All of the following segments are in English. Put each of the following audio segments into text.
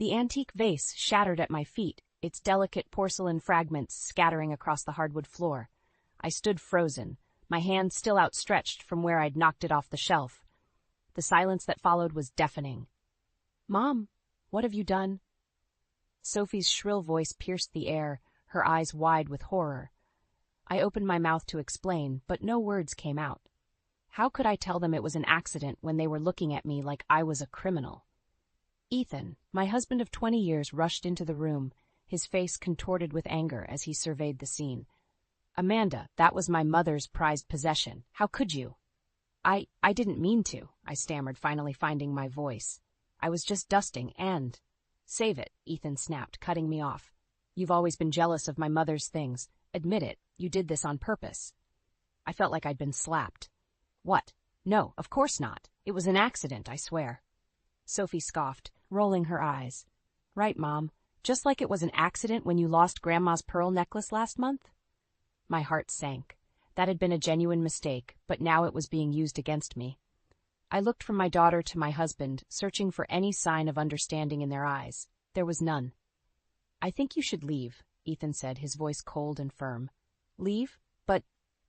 The antique vase shattered at my feet, its delicate porcelain fragments scattering across the hardwood floor. I stood frozen, my hand still outstretched from where I'd knocked it off the shelf. The silence that followed was deafening. "Mom, what have you done?" Sophie's shrill voice pierced the air, her eyes wide with horror. I opened my mouth to explain, but no words came out. How could I tell them it was an accident when they were looking at me like I was a criminal? Ethan, my husband of 20 years, rushed into the room, his face contorted with anger as he surveyed the scene. "Amanda, that was my mother's prized possession. How could you?" I didn't mean to," I stammered, finally finding my voice. "I was just dusting and—" "Save it," Ethan snapped, cutting me off. "You've always been jealous of my mother's things. Admit it, you did this on purpose." I felt like I'd been slapped. "What? No, of course not. It was an accident, I swear." Sophie scoffed, rolling her eyes. "Right, Mom. Just like it was an accident when you lost Grandma's pearl necklace last month?" My heart sank. That had been a genuine mistake, but now it was being used against me. I looked from my daughter to my husband, searching for any sign of understanding in their eyes. There was none. "I think you should leave," Ethan said, his voice cold and firm. "Leave? But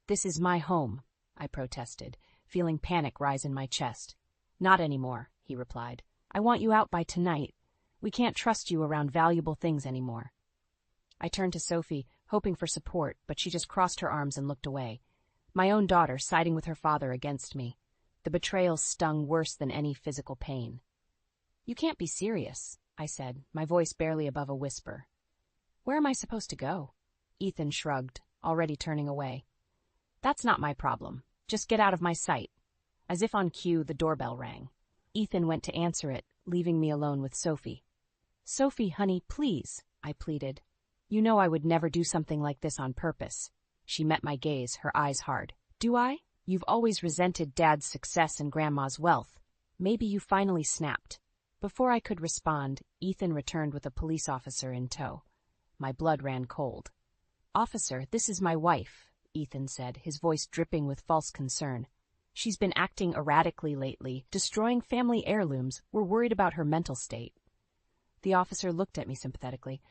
this is my home," I protested, feeling panic rise in my chest. "Not anymore," he replied. "I want you out by tonight. We can't trust you around valuable things anymore." I turned to Sophie, hoping for support, but she just crossed her arms and looked away. My own daughter siding with her father against me. The betrayal stung worse than any physical pain. "You can't be serious," I said, my voice barely above a whisper. "Where am I supposed to go?" Ethan shrugged, already turning away. "That's not my problem. Just get out of my sight." As if on cue, the doorbell rang. Ethan went to answer it, leaving me alone with Sophie. "Sophie, honey, please," I pleaded. "You know I would never do something like this on purpose." She met my gaze, her eyes hard. "Do I? You've always resented Dad's success and Grandma's wealth. Maybe you finally snapped." Before I could respond, Ethan returned with a police officer in tow. My blood ran cold. "Officer, this is my wife," Ethan said, his voice dripping with false concern. "She's been acting erratically lately, destroying family heirlooms. We're worried about her mental state." The officer looked at me sympathetically.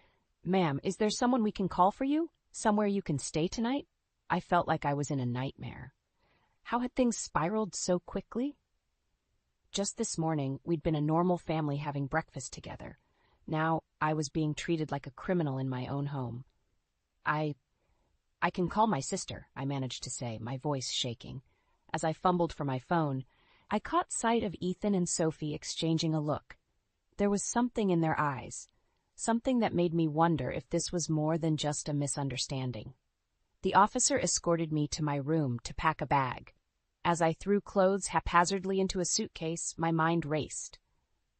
"Ma'am, is there someone we can call for you? Somewhere you can stay tonight?" I felt like I was in a nightmare. How had things spiraled so quickly? Just this morning, we'd been a normal family having breakfast together. Now, I was being treated like a criminal in my own home. I can call my sister," I managed to say, my voice shaking. As I fumbled for my phone, I caught sight of Ethan and Sophie exchanging a look. There was something in their eyes, something that made me wonder if this was more than just a misunderstanding. The officer escorted me to my room to pack a bag. As I threw clothes haphazardly into a suitcase, my mind raced.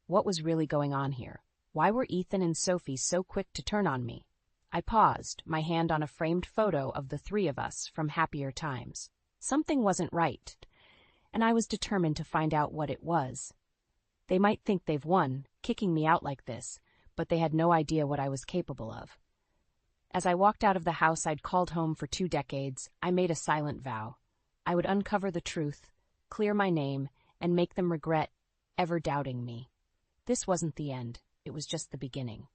What was really going on here? Why were Ethan and Sophie so quick to turn on me? I paused, my hand on a framed photo of the three of us from happier times. Something wasn't right, and I was determined to find out what it was. They might think they've won, kicking me out like this, but they had no idea what I was capable of. As I walked out of the house I'd called home for 2 decades, I made a silent vow. I would uncover the truth, clear my name, and make them regret ever doubting me. This wasn't the end, it was just the beginning.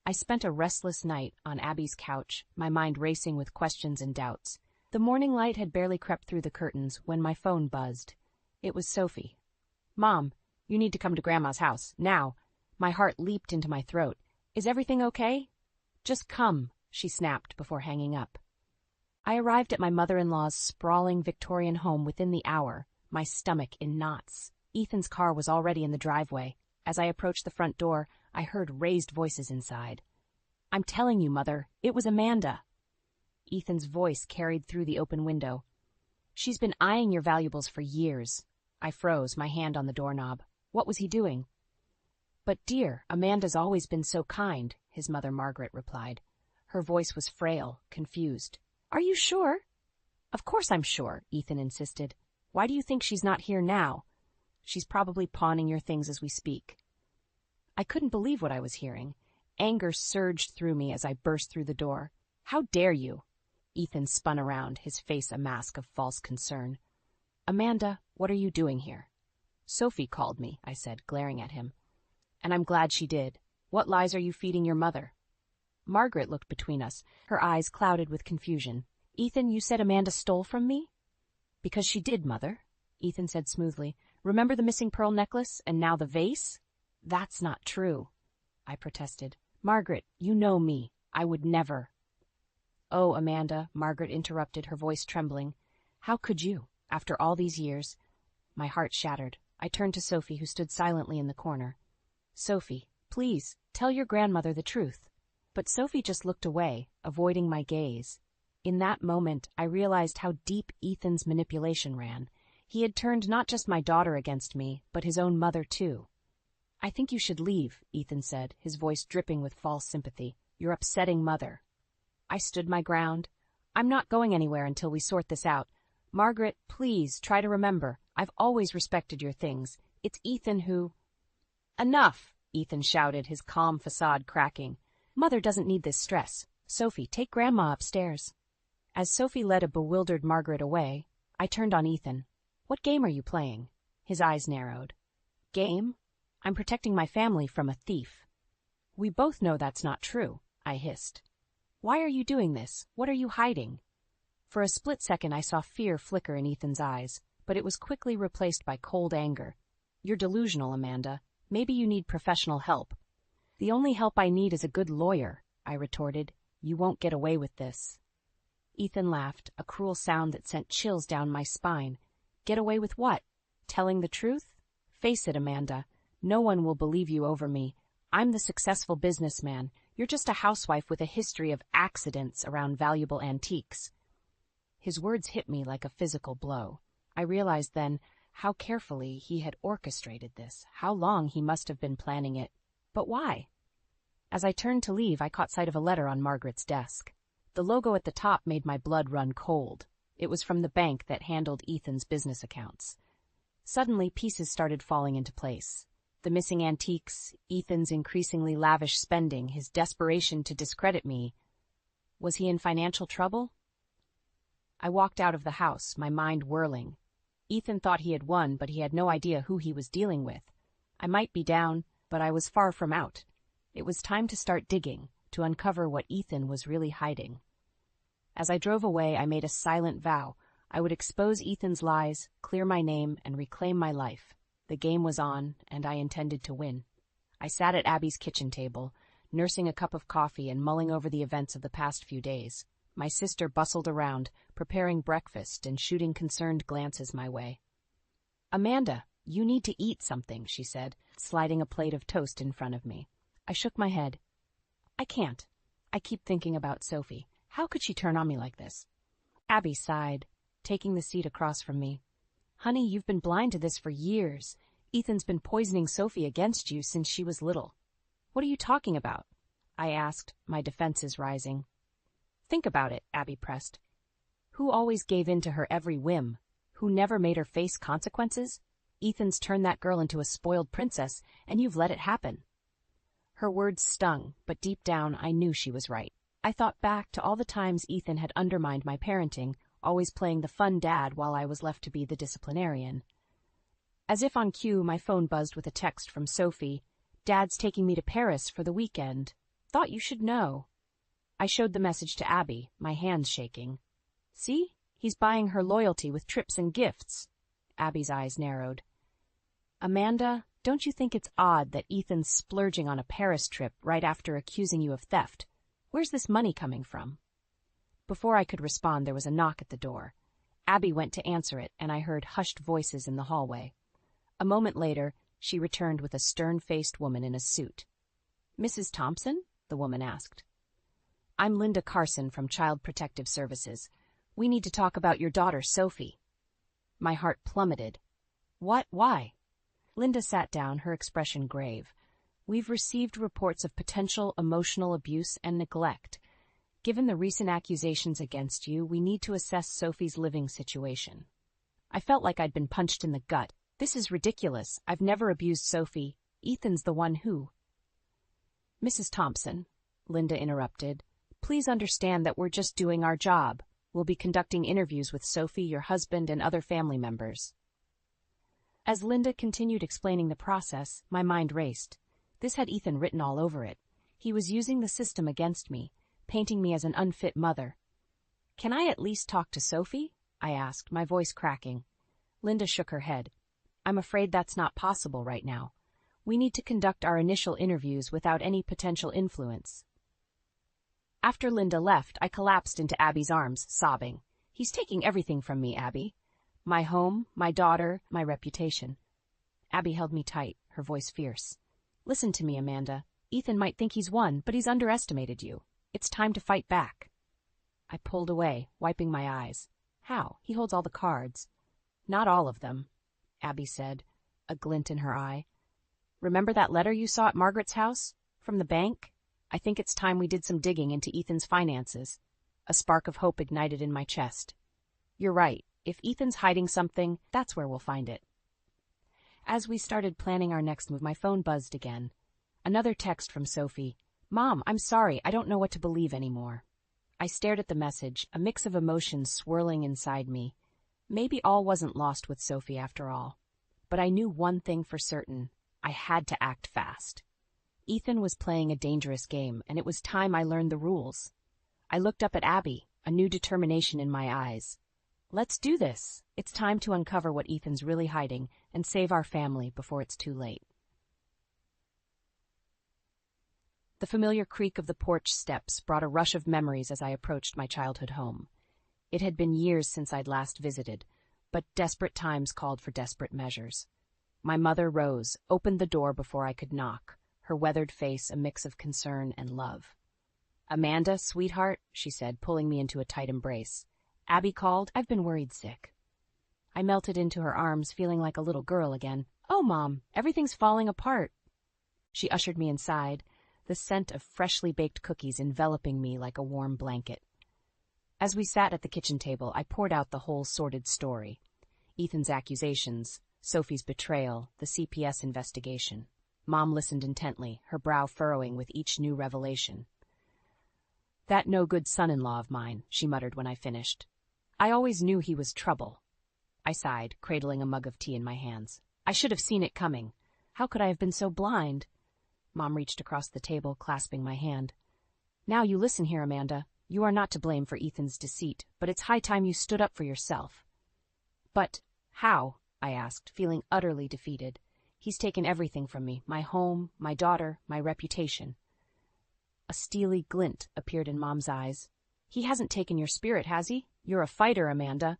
I spent a restless night on Abby's couch, my mind racing with questions and doubts. The morning light had barely crept through the curtains when my phone buzzed. It was Sophie. "Mom, you need to come to Grandma's house, now." My heart leaped into my throat. "Is everything okay?" "Just come," she snapped before hanging up. I arrived at my mother-in-law's sprawling Victorian home within the hour, my stomach in knots. Ethan's car was already in the driveway. As I approached the front door, I heard raised voices inside. "I'm telling you, Mother, it was Amanda." Ethan's voice carried through the open window. "She's been eyeing your valuables for years." I froze, my hand on the doorknob. What was he doing? "But dear, Amanda's always been so kind," his mother Margaret replied. Her voice was frail, confused. "Are you sure?" "Of course I'm sure," Ethan insisted. "Why do you think she's not here now? She's probably pawning your things as we speak." I couldn't believe what I was hearing. Anger surged through me as I burst through the door. "How dare you?" Ethan spun around, his face a mask of false concern. "Amanda, what are you doing here?" "Sophie called me," I said, glaring at him. "And I'm glad she did. What lies are you feeding your mother? Margaret looked between us, her eyes clouded with confusion. Ethan, you said Amanda stole from me? Because she did, Mother, Ethan said smoothly. Remember the missing pearl necklace and now the vase? That's not true, I protested. Margaret, you know me. I would never. Oh, Amanda, Margaret interrupted, her voice trembling. How could you, after all these years? My heart shattered. I turned to Sophie, who stood silently in the corner. Sophie, please, tell your grandmother the truth. But Sophie just looked away, avoiding my gaze. In that moment, I realized how deep Ethan's manipulation ran. He had turned not just my daughter against me, but his own mother, too. I think you should leave, Ethan said, his voice dripping with false sympathy. You're upsetting Mother. I stood my ground. I'm not going anywhere until we sort this out. Margaret, please, try to remember. I've always respected your things. It's Ethan who... Enough, Ethan shouted, his calm facade cracking. Mother doesn't need this stress. Sophie, take Grandma upstairs. As Sophie led a bewildered Margaret away, I turned on Ethan. What game are you playing? His eyes narrowed. Game? I'm protecting my family from a thief. We both know that's not true, I hissed. Why are you doing this? What are you hiding? For a split second I saw fear flicker in Ethan's eyes, but it was quickly replaced by cold anger. You're delusional, Amanda. Maybe you need professional help. The only help I need is a good lawyer, I retorted. You won't get away with this. Ethan laughed, a cruel sound that sent chills down my spine. Get away with what? Telling the truth? Face it, Amanda. No one will believe you over me. I'm the successful businessman. You're just a housewife with a history of accidents around valuable antiques. His words hit me like a physical blow. I realized then how carefully he had orchestrated this, how long he must have been planning it. But why? As I turned to leave, I caught sight of a letter on Margaret's desk. The logo at the top made my blood run cold. It was from the bank that handled Ethan's business accounts. Suddenly, pieces started falling into place. The missing antiques, Ethan's increasingly lavish spending, his desperation to discredit me. Was he in financial trouble? I walked out of the house, my mind whirling. Ethan thought he had won, but he had no idea who he was dealing with. I might be down, but I was far from out. It was time to start digging, to uncover what Ethan was really hiding. As I drove away, I made a silent vow. I would expose Ethan's lies, clear my name, and reclaim my life. The game was on, and I intended to win. I sat at Abby's kitchen table, nursing a cup of coffee and mulling over the events of the past few days. My sister bustled around, preparing breakfast and shooting concerned glances my way. Amanda, you need to eat something, she said, sliding a plate of toast in front of me. I shook my head. I can't. I keep thinking about Sophie. How could she turn on me like this? Abby sighed, taking the seat across from me. Honey, you've been blind to this for years. Ethan's been poisoning Sophie against you since she was little. What are you talking about? I asked, my defenses rising. Think about it, Abby pressed. Who always gave in to her every whim? Who never made her face consequences? Ethan's turned that girl into a spoiled princess, and you've let it happen. Her words stung, but deep down I knew she was right. I thought back to all the times Ethan had undermined my parenting, always playing the fun dad while I was left to be the disciplinarian. As if on cue, my phone buzzed with a text from Sophie. Dad's taking me to Paris for the weekend. Thought you should know. I showed the message to Abby, my hands shaking. See? He's buying her loyalty with trips and gifts. Abby's eyes narrowed. Amanda, don't you think it's odd that Ethan's splurging on a Paris trip right after accusing you of theft? Where's this money coming from? Before I could respond, there was a knock at the door. Abby went to answer it, and I heard hushed voices in the hallway. A moment later, she returned with a stern-faced woman in a suit. Mrs. Thompson? The woman asked. I'm Linda Carson from Child Protective Services. We need to talk about your daughter, Sophie. My heart plummeted. What? Why? Linda sat down, her expression grave. We've received reports of potential emotional abuse and neglect. Given the recent accusations against you, we need to assess Sophie's living situation. I felt like I'd been punched in the gut. This is ridiculous. I've never abused Sophie. Ethan's the one who... Mrs. Thompson, Linda interrupted, please understand that we're just doing our job. We'll be conducting interviews with Sophie, your husband, and other family members. As Linda continued explaining the process, my mind raced. This had Ethan written all over it. He was using the system against me, painting me as an unfit mother. "Can I at least talk to Sophie?" I asked, my voice cracking. Linda shook her head. "I'm afraid that's not possible right now. We need to conduct our initial interviews without any potential influence." After Linda left, I collapsed into Abby's arms, sobbing. "He's taking everything from me, Abby. My home, my daughter, my reputation." Abby held me tight, her voice fierce. "Listen to me, Amanda. Ethan might think he's won, but he's underestimated you. It's time to fight back." I pulled away, wiping my eyes. "How? He holds all the cards." "Not all of them," Abby said, a glint in her eye. "Remember that letter you saw at Margaret's house? From the bank? I think it's time we did some digging into Ethan's finances." A spark of hope ignited in my chest. "You're right. If Ethan's hiding something, that's where we'll find it." As we started planning our next move, my phone buzzed again. Another text from Sophie. "Mom, I'm sorry. I don't know what to believe anymore." I stared at the message, a mix of emotions swirling inside me. Maybe all wasn't lost with Sophie after all. But I knew one thing for certain. I had to act fast. Ethan was playing a dangerous game, and it was time I learned the rules. I looked up at Abby, a new determination in my eyes. "Let's do this. It's time to uncover what Ethan's really hiding and save our family before it's too late." The familiar creak of the porch steps brought a rush of memories as I approached my childhood home. It had been years since I'd last visited, but desperate times called for desperate measures. My mother rose, opened the door before I could knock, her weathered face a mix of concern and love. "Amanda, sweetheart," she said, pulling me into a tight embrace. "Abby called. I've been worried sick." I melted into her arms, feeling like a little girl again. "Oh, Mom, everything's falling apart." She ushered me inside, the scent of freshly baked cookies enveloping me like a warm blanket. As we sat at the kitchen table, I poured out the whole sordid story. Ethan's accusations, Sophie's betrayal, the CPS investigation. Mom listened intently, her brow furrowing with each new revelation. "That no-good son-in-law of mine," she muttered when I finished. "I always knew he was trouble." I sighed, cradling a mug of tea in my hands. "I should have seen it coming. How could I have been so blind?" Mom reached across the table, clasping my hand. "Now you listen here, Amanda. You are not to blame for Ethan's deceit, but it's high time you stood up for yourself." "But how?" I asked, feeling utterly defeated. "He's taken everything from me, my home, my daughter, my reputation." A steely glint appeared in Mom's eyes. "He hasn't taken your spirit, has he? You're a fighter, Amanda.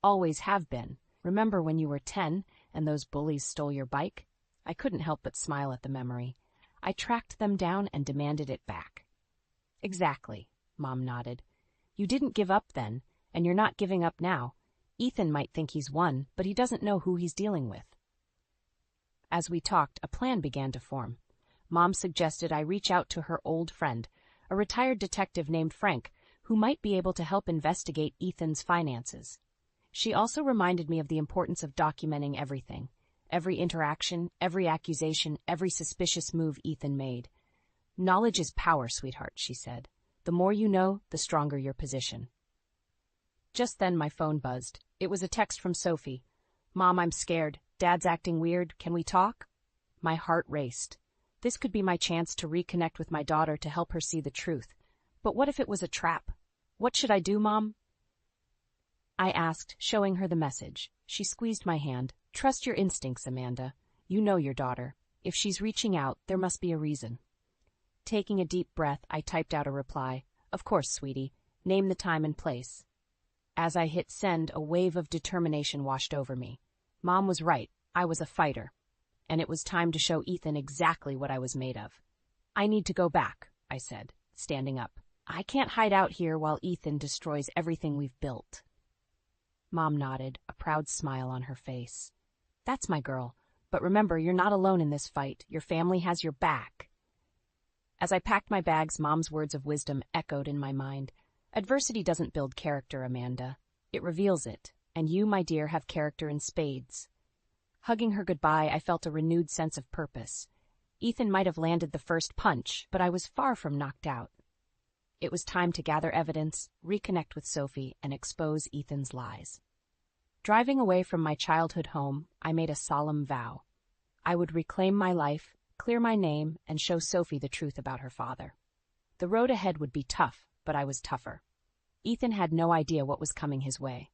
Always have been. Remember when you were 10 and those bullies stole your bike?" I couldn't help but smile at the memory. I tracked them down and demanded it back. "Exactly," Mom nodded. "You didn't give up then, and you're not giving up now. Ethan might think he's won, but he doesn't know who he's dealing with." As we talked, a plan began to form. Mom suggested I reach out to her old friend, a retired detective named Frank, who might be able to help investigate Ethan's finances. She also reminded me of the importance of documenting everything. Every interaction, every accusation, every suspicious move Ethan made. "Knowledge is power, sweetheart," she said. "The more you know, the stronger your position." Just then my phone buzzed. It was a text from Sophie. "Mom, I'm scared. Dad's acting weird. Can we talk?" My heart raced. This could be my chance to reconnect with my daughter to help her see the truth. But what if it was a trap? "What should I do, Mom?" I asked, showing her the message. She squeezed my hand. "Trust your instincts, Amanda. You know your daughter. If she's reaching out, there must be a reason." Taking a deep breath, I typed out a reply. "Of course, sweetie. Name the time and place." As I hit send, a wave of determination washed over me. Mom was right. I was a fighter. And it was time to show Ethan exactly what I was made of. "I need to go back," I said, standing up. "I can't hide out here while Ethan destroys everything we've built." Mom nodded, a proud smile on her face. "That's my girl. But remember, you're not alone in this fight. Your family has your back." As I packed my bags, Mom's words of wisdom echoed in my mind. "Adversity doesn't build character, Amanda. It reveals it. And you, my dear, have character in spades." Hugging her goodbye, I felt a renewed sense of purpose. Ethan might have landed the first punch, but I was far from knocked out. It was time to gather evidence, reconnect with Sophie, and expose Ethan's lies. Driving away from my childhood home, I made a solemn vow. I would reclaim my life, clear my name, and show Sophie the truth about her father. The road ahead would be tough, but I was tougher. Ethan had no idea what was coming his way.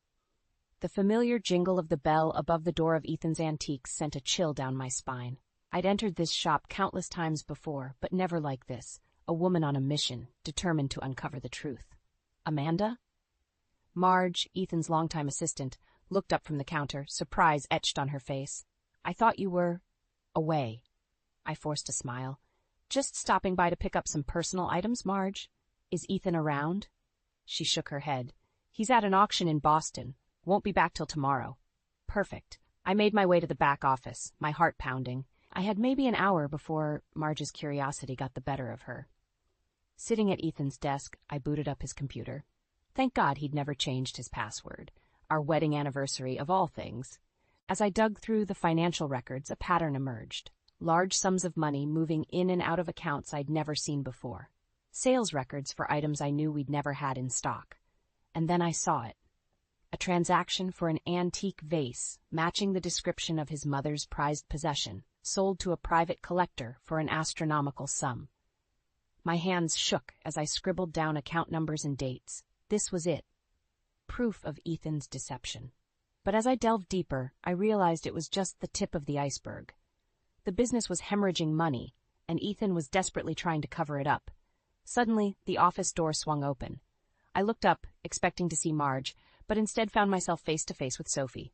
The familiar jingle of the bell above the door of Ethan's Antiques sent a chill down my spine. I'd entered this shop countless times before, but never like this, a woman on a mission, determined to uncover the truth. Amanda? Marge, Ethan's longtime assistant, looked up from the counter, surprise etched on her face. I thought you were away. I forced a smile. Just stopping by to pick up some personal items, Marge. Is Ethan around? She shook her head. He's at an auction in Boston. Won't be back till tomorrow. Perfect. I made my way to the back office, my heart pounding. I had maybe an hour before Marge's curiosity got the better of her. Sitting at Ethan's desk, I booted up his computer. Thank God he'd never changed his password. Our wedding anniversary of all things. As I dug through the financial records, a pattern emerged. Large sums of money moving in and out of accounts I'd never seen before. Sales records for items I knew we'd never had in stock. And then I saw it. A transaction for an antique vase, matching the description of his mother's prized possession, sold to a private collector for an astronomical sum. My hands shook as I scribbled down account numbers and dates. This was it. Proof of Ethan's deception. But as I delved deeper, I realized it was just the tip of the iceberg. The business was hemorrhaging money, and Ethan was desperately trying to cover it up. Suddenly, the office door swung open. I looked up, expecting to see Marge, but instead found myself face to face with Sophie.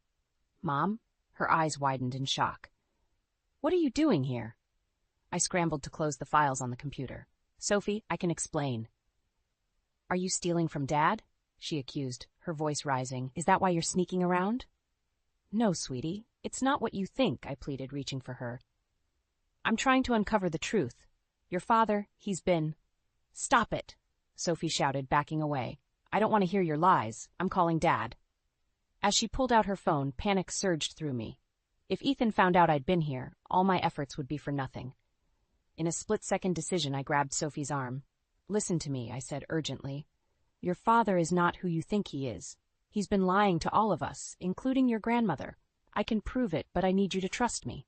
Mom? Her eyes widened in shock. What are you doing here? I scrambled to close the files on the computer. Sophie, I can explain. Are you stealing from Dad? She accused, her voice rising. Is that why you're sneaking around? No, sweetie. It's not what you think, I pleaded, reaching for her. I'm trying to uncover the truth. Your father, he's been... Stop it, Sophie shouted, backing away. I don't want to hear your lies. I'm calling Dad. As she pulled out her phone, panic surged through me. If Ethan found out I'd been here, all my efforts would be for nothing. In a split-second decision, I grabbed Sophie's arm. Listen to me, I said urgently. Your father is not who you think he is. He's been lying to all of us, including your grandmother. I can prove it, but I need you to trust me.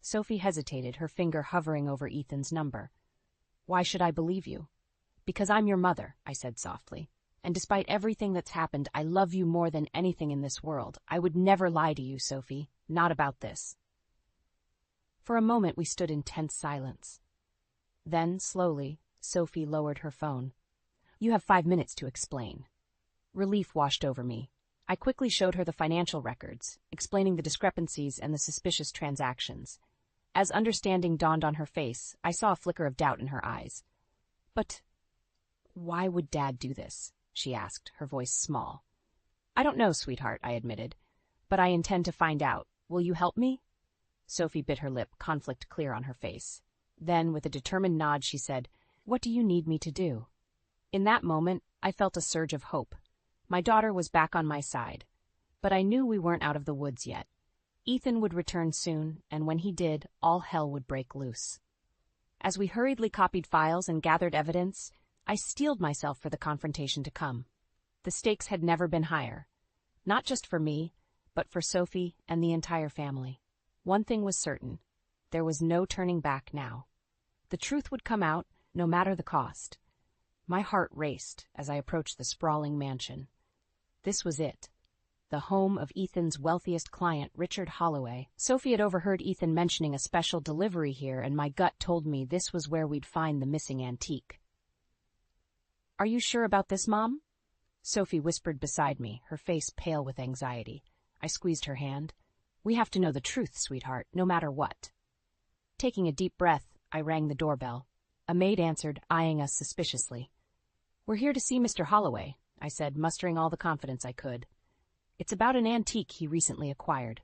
Sophie hesitated, her finger hovering over Ethan's number. Why should I believe you? Because I'm your mother, I said softly. And despite everything that's happened, I love you more than anything in this world. I would never lie to you, Sophie. Not about this. For a moment, we stood in tense silence. Then, slowly, Sophie lowered her phone. You have 5 minutes to explain. Relief washed over me. I quickly showed her the financial records, explaining the discrepancies and the suspicious transactions. As understanding dawned on her face, I saw a flicker of doubt in her eyes. But why would Dad do this? She asked, her voice small. I don't know, sweetheart, I admitted. But I intend to find out. Will you help me? Sophie bit her lip, conflict clear on her face. Then, with a determined nod, she said, What do you need me to do? In that moment, I felt a surge of hope. My daughter was back on my side. But I knew we weren't out of the woods yet. Ethan would return soon, and when he did, all hell would break loose. As we hurriedly copied files and gathered evidence, I steeled myself for the confrontation to come. The stakes had never been higher. Not just for me, but for Sophie and the entire family. One thing was certain. There was no turning back now. The truth would come out, no matter the cost. My heart raced as I approached the sprawling mansion. This was it. The home of Ethan's wealthiest client, Richard Holloway. Sophie had overheard Ethan mentioning a special delivery here, and my gut told me this was where we'd find the missing antique. Are you sure about this, Mom? Sophie whispered beside me, her face pale with anxiety. I squeezed her hand. We have to know the truth, sweetheart, no matter what. Taking a deep breath, I rang the doorbell. A maid answered, eyeing us suspiciously. We're here to see Mr. Holloway, I said, mustering all the confidence I could. It's about an antique he recently acquired.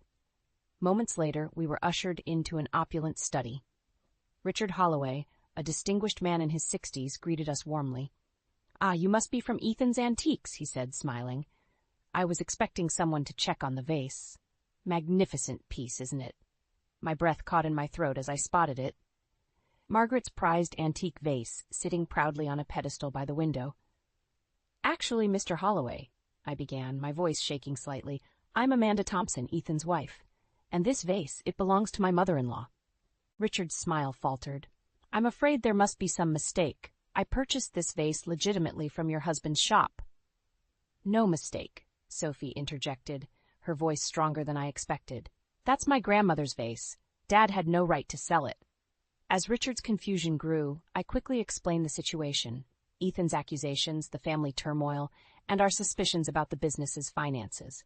Moments later, we were ushered into an opulent study. Richard Holloway, a distinguished man in his 60s, greeted us warmly. Ah, you must be from Ethan's Antiques, he said, smiling. I was expecting someone to check on the vase. Magnificent piece, isn't it? My breath caught in my throat as I spotted it. Margaret's prized antique vase, sitting proudly on a pedestal by the window. Actually, Mr. Holloway, I began, my voice shaking slightly, I'm Amanda Thompson, Ethan's wife. And this vase, it belongs to my mother-in-law. Richard's smile faltered. I'm afraid there must be some mistake. I purchased this vase legitimately from your husband's shop. No mistake, Sophie interjected, her voice stronger than I expected. That's my grandmother's vase. Dad had no right to sell it. As Richard's confusion grew, I quickly explained the situation, Ethan's accusations, the family turmoil, and our suspicions about the business's finances.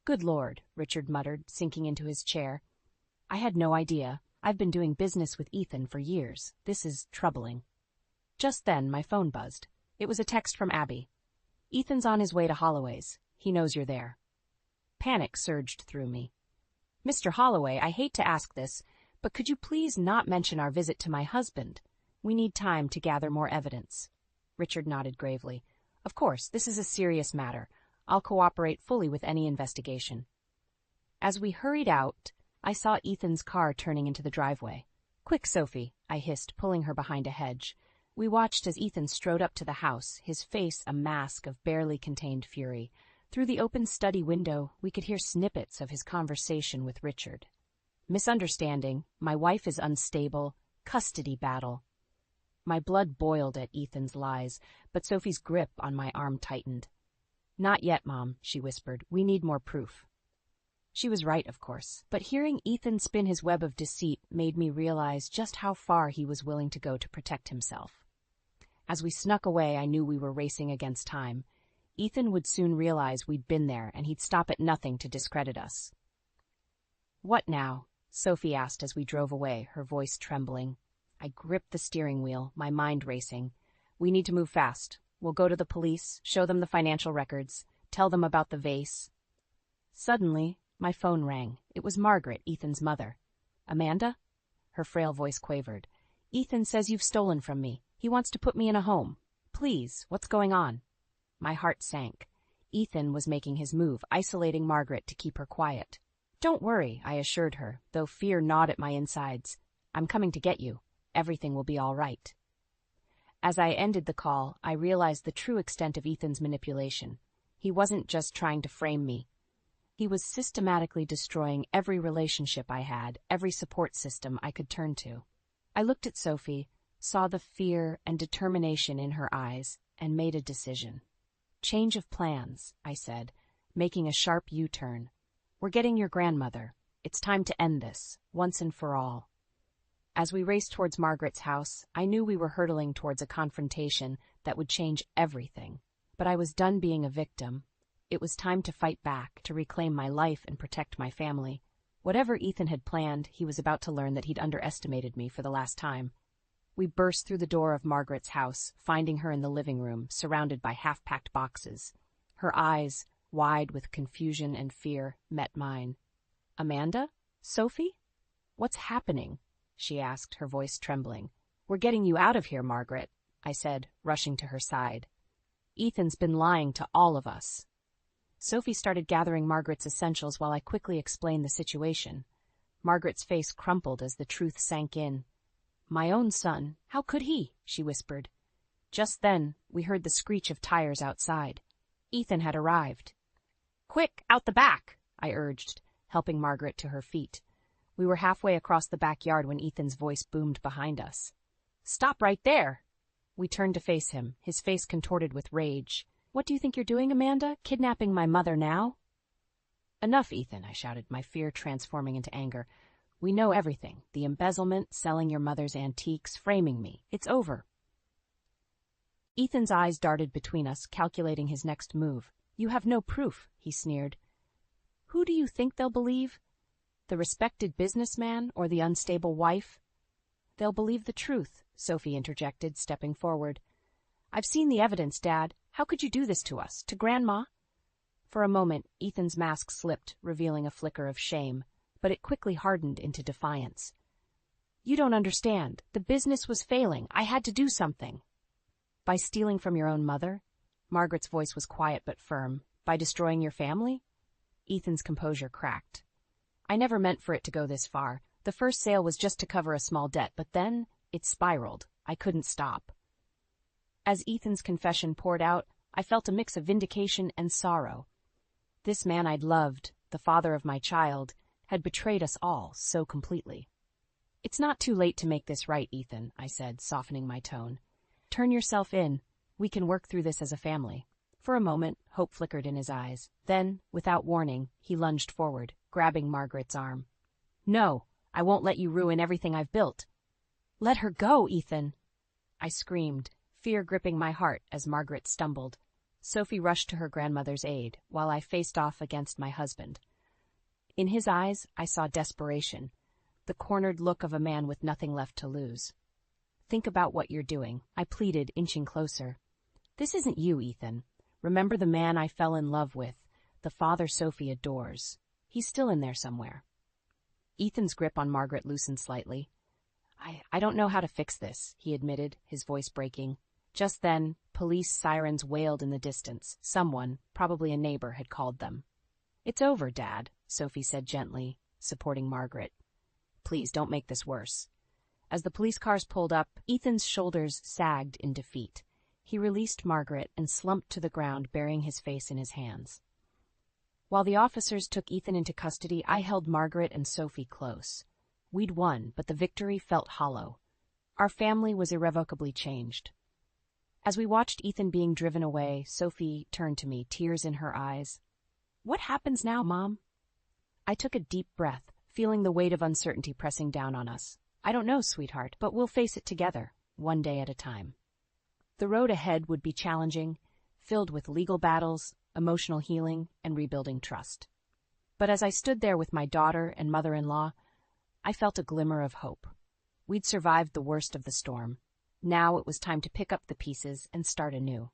Good Lord, Richard muttered, sinking into his chair. I had no idea. I've been doing business with Ethan for years. This is troubling. Just then, my phone buzzed. It was a text from Abby. Ethan's on his way to Holloway's. He knows you're there. Panic surged through me. Mr. Holloway, I hate to ask this, but could you please not mention our visit to my husband? We need time to gather more evidence. Richard nodded gravely. Of course, this is a serious matter. I'll cooperate fully with any investigation. As we hurried out, I saw Ethan's car turning into the driveway. Quick, Sophie, I hissed, pulling her behind a hedge. We watched as Ethan strode up to the house, his face a mask of barely contained fury. Through the open study window, we could hear snippets of his conversation with Richard. Misunderstanding, my wife is unstable, custody battle. My blood boiled at Ethan's lies, but Sophie's grip on my arm tightened. Not yet, Mom, she whispered. We need more proof. She was right, of course, but hearing Ethan spin his web of deceit made me realize just how far he was willing to go to protect himself. As we snuck away, I knew we were racing against time. Ethan would soon realize we'd been there, and he'd stop at nothing to discredit us. What now? Sophie asked as we drove away, her voice trembling. I gripped the steering wheel, my mind racing. We need to move fast. We'll go to the police, show them the financial records, tell them about the vase. Suddenly, my phone rang. It was Margaret, Ethan's mother. Amanda? Her frail voice quavered. Ethan says you've stolen from me. He wants to put me in a home. Please, what's going on? My heart sank. Ethan was making his move, isolating Margaret to keep her quiet. Don't worry, I assured her, though fear gnawed at my insides. I'm coming to get you. Everything will be all right. As I ended the call, I realized the true extent of Ethan's manipulation. He wasn't just trying to frame me. He was systematically destroying every relationship I had, every support system I could turn to. I looked at Sophie, saw the fear and determination in her eyes, and made a decision. Change of plans, I said, making a sharp U-turn. We're getting your grandmother. It's time to end this, once and for all. As we raced towards Margaret's house, I knew we were hurtling towards a confrontation that would change everything. But I was done being a victim. It was time to fight back, to reclaim my life and protect my family. Whatever Ethan had planned, he was about to learn that he'd underestimated me for the last time. We burst through the door of Margaret's house, finding her in the living room, surrounded by half-packed boxes. Her eyes, wide with confusion and fear, met mine. Amanda? Sophie? What's happening? She asked, her voice trembling. We're getting you out of here, Margaret, I said, rushing to her side. Ethan's been lying to all of us. Sophie started gathering Margaret's essentials while I quickly explained the situation. Margaret's face crumpled as the truth sank in. My own son, how could he? She whispered. Just then, we heard the screech of tires outside. Ethan had arrived. Quick, out the back, I urged, helping Margaret to her feet. We were halfway across the backyard when Ethan's voice boomed behind us. Stop right there! We turned to face him, his face contorted with rage. What do you think you're doing, Amanda? Kidnapping my mother now? Enough, Ethan, I shouted, my fear transforming into anger. We know everything. The embezzlement, selling your mother's antiques, framing me. It's over. Ethan's eyes darted between us, calculating his next move. You have no proof, he sneered. Who do you think they'll believe? The respected businessman or the unstable wife? They'll believe the truth, Sophie interjected, stepping forward. I've seen the evidence, Dad. How could you do this to us, to Grandma? For a moment, Ethan's mask slipped, revealing a flicker of shame, but it quickly hardened into defiance. You don't understand. The business was failing. I had to do something. By stealing from your own mother? Margaret's voice was quiet but firm. By destroying your family? Ethan's composure cracked. I never meant for it to go this far. The first sale was just to cover a small debt, but then it spiraled. I couldn't stop. As Ethan's confession poured out, I felt a mix of vindication and sorrow. This man I'd loved, the father of my child, had betrayed us all so completely. It's not too late to make this right, Ethan, I said, softening my tone. Turn yourself in. We can work through this as a family. For a moment, hope flickered in his eyes. Then, without warning, he lunged forward, grabbing Margaret's arm. No, I won't let you ruin everything I've built. Let her go, Ethan! I screamed, fear gripping my heart as Margaret stumbled. Sophie rushed to her grandmother's aid, while I faced off against my husband. In his eyes, I saw desperation, the cornered look of a man with nothing left to lose. Think about what you're doing, I pleaded, inching closer. This isn't you, Ethan. Remember the man I fell in love with, the father Sophie adores. He's still in there somewhere. Ethan's grip on Margaret loosened slightly. I don't know how to fix this, he admitted, his voice breaking. Just then, police sirens wailed in the distance. Someone, probably a neighbor, had called them. It's over, Dad, Sophie said gently, supporting Margaret. Please don't make this worse. As the police cars pulled up, Ethan's shoulders sagged in defeat. He released Margaret and slumped to the ground, burying his face in his hands. While the officers took Ethan into custody, I held Margaret and Sophie close. We'd won, but the victory felt hollow. Our family was irrevocably changed. As we watched Ethan being driven away, Sophie turned to me, tears in her eyes. What happens now, Mom? I took a deep breath, feeling the weight of uncertainty pressing down on us. I don't know, sweetheart, but we'll face it together, one day at a time. The road ahead would be challenging, filled with legal battles, emotional healing, and rebuilding trust. But as I stood there with my daughter and mother-in-law, I felt a glimmer of hope. We'd survived the worst of the storm. Now it was time to pick up the pieces and start anew.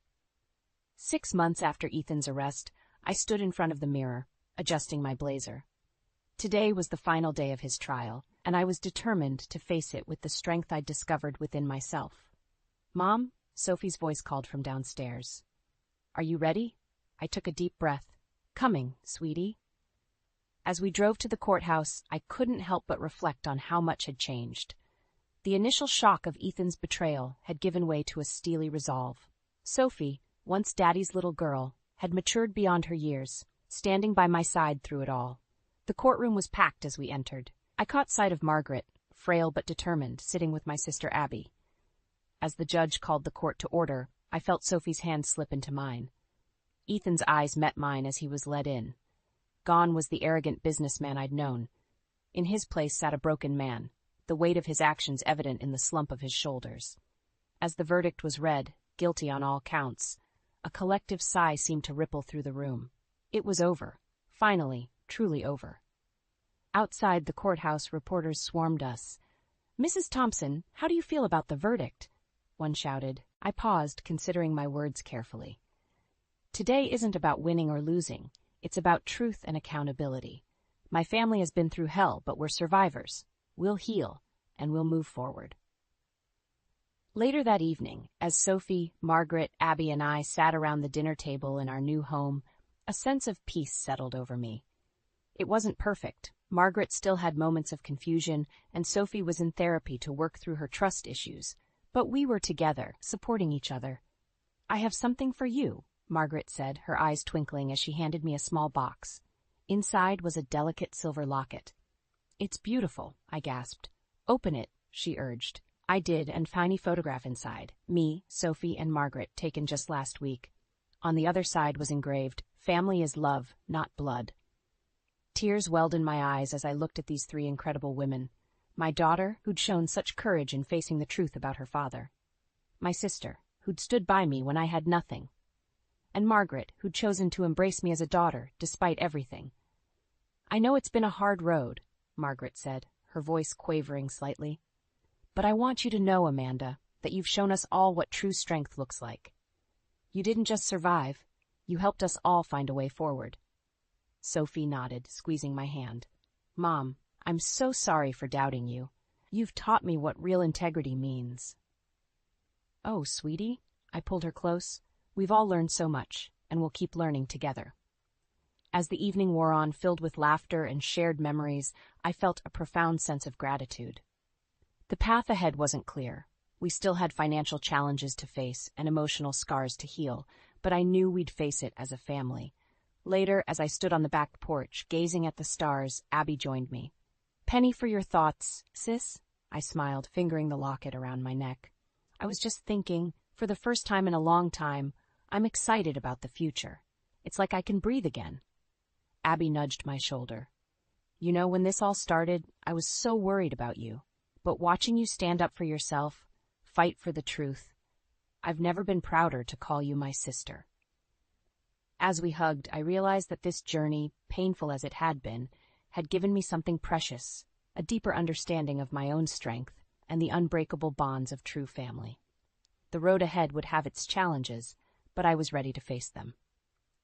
6 months after Ethan's arrest, I stood in front of the mirror, adjusting my blazer. Today was the final day of his trial, and I was determined to face it with the strength I'd discovered within myself. Mom, Sophie's voice called from downstairs. Are you ready? I took a deep breath. Coming, sweetie. As we drove to the courthouse, I couldn't help but reflect on how much had changed. The initial shock of Ethan's betrayal had given way to a steely resolve. Sophie, once Daddy's little girl, had matured beyond her years, standing by my side through it all. The courtroom was packed as we entered. I caught sight of Margaret, frail but determined, sitting with my sister Abby. As the judge called the court to order, I felt Sophie's hand slip into mine. Ethan's eyes met mine as he was led in. Gone was the arrogant businessman I'd known. In his place sat a broken man, the weight of his actions evident in the slump of his shoulders. As the verdict was read, guilty on all counts, a collective sigh seemed to ripple through the room. It was over. Finally, truly over. Outside the courthouse, reporters swarmed us. Mrs. Thompson, how do you feel about the verdict? One shouted. I paused, considering my words carefully. Today isn't about winning or losing. It's about truth and accountability. My family has been through hell, but we're survivors. We'll heal, and we'll move forward. Later that evening, as Sophie, Margaret, Abby, and I sat around the dinner table in our new home, a sense of peace settled over me. It wasn't perfect. Margaret still had moments of confusion, and Sophie was in therapy to work through her trust issues. But we were together, supporting each other. I have something for you, Margaret said, her eyes twinkling as she handed me a small box. Inside was a delicate silver locket. It's beautiful, I gasped. Open it, she urged. I did, and found a photograph inside. Me, Sophie, and Margaret, taken just last week. On the other side was engraved, "Family is love, not blood." Tears welled in my eyes as I looked at these 3 incredible women. My daughter, who'd shown such courage in facing the truth about her father. My sister, who'd stood by me when I had nothing. And Margaret, who'd chosen to embrace me as a daughter, despite everything. I know it's been a hard road, Margaret said, her voice quavering slightly. But I want you to know, Amanda, that you've shown us all what true strength looks like. You didn't just survive, you helped us all find a way forward. Sophie nodded, squeezing my hand. Mom, I'm so sorry for doubting you. You've taught me what real integrity means. Oh, sweetie, I pulled her close. We've all learned so much, and we'll keep learning together. As the evening wore on, filled with laughter and shared memories, I felt a profound sense of gratitude. The path ahead wasn't clear. We still had financial challenges to face and emotional scars to heal, but I knew we'd face it as a family. Later, as I stood on the back porch, gazing at the stars, Abby joined me. Penny for your thoughts, sis? I smiled, fingering the locket around my neck. I was just thinking, for the first time in a long time, I'm excited about the future. It's like I can breathe again. Abby nudged my shoulder. You know, when this all started, I was so worried about you. But watching you stand up for yourself, fight for the truth, I've never been prouder to call you my sister. As we hugged, I realized that this journey, painful as it had been, had given me something precious, a deeper understanding of my own strength and the unbreakable bonds of true family. The road ahead would have its challenges, but I was ready to face them.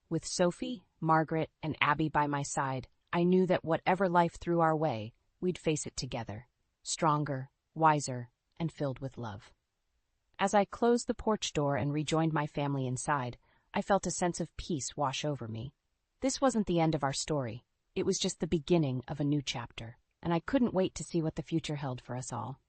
With Sophie, Margaret, and Abby by my side, I knew that whatever life threw our way, we'd face it together, stronger, wiser, and filled with love. As I closed the porch door and rejoined my family inside, I felt a sense of peace wash over me. This wasn't the end of our story. It was just the beginning of a new chapter, and I couldn't wait to see what the future held for us all.